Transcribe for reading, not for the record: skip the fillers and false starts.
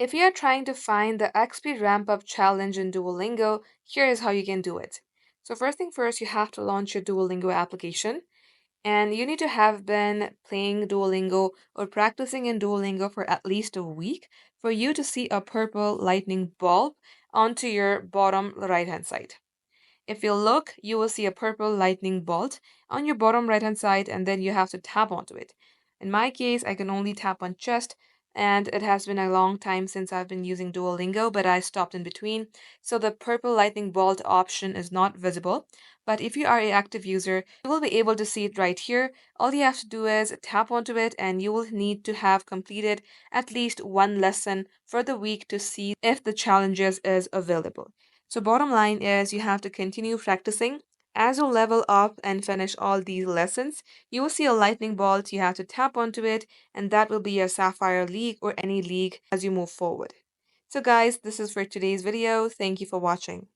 If you are trying to find the XP ramp up challenge in Duolingo, here is how you can do it. So first thing first, you have to launch your Duolingo application, and you need to have been playing Duolingo or practicing in Duolingo for at least a week for you to see a purple lightning bulb onto your bottom right hand side. If you look, you will see a purple lightning bolt on your bottom right hand side, and then you have to tap onto it. In my case, I can only tap on chest, and it has been a long time since I've been using Duolingo, but I stopped in between. So the purple lightning bolt option is not visible. But if you are an active user, you will be able to see it right here. All you have to do is tap onto it, and you will need to have completed at least one lesson for the week to see if the challenges is available. So bottom line is you have to continue practicing. As you level up and finish all these lessons, you will see a lightning bolt. You have to tap onto it, and that will be your Sapphire League or any league as you move forward. So guys, this is for today's video. Thank you for watching.